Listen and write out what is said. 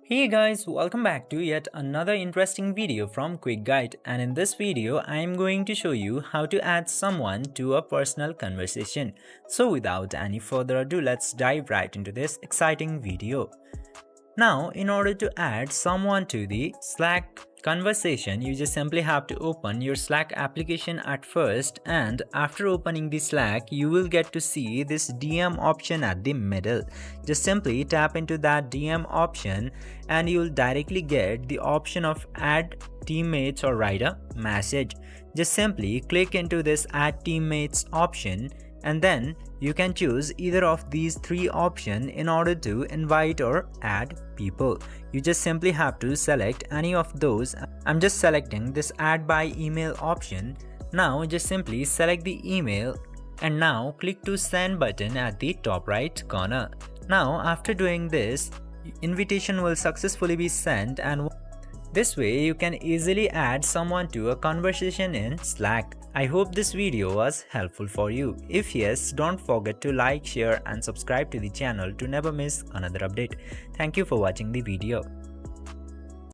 Hey guys, welcome back to yet another interesting video from Quick Guide, and in this video I am going to show you how to add someone to a personal conversation. So without any further ado, let's dive right into this exciting video. Now, in order to add someone to the Slack conversation, you just simply have to open your Slack application at first, and after opening the Slack, you will get to see this DM option at the middle. Just simply tap into that DM option and you'll directly get the option of add teammates or write a message. Just simply click into this add teammates option, and then you can choose either of these three options in order to invite or add people. You just simply have to select any of those. I'm just selecting this add by email option. Now just simply select the email and now click to send button at the top right corner. Now after doing this, invitation will successfully be sent, and this way you can easily add someone to a conversation in Slack. I hope this video was helpful for you. If yes, don't forget to like, share and subscribe to the channel to never miss another update. Thank you for watching the video.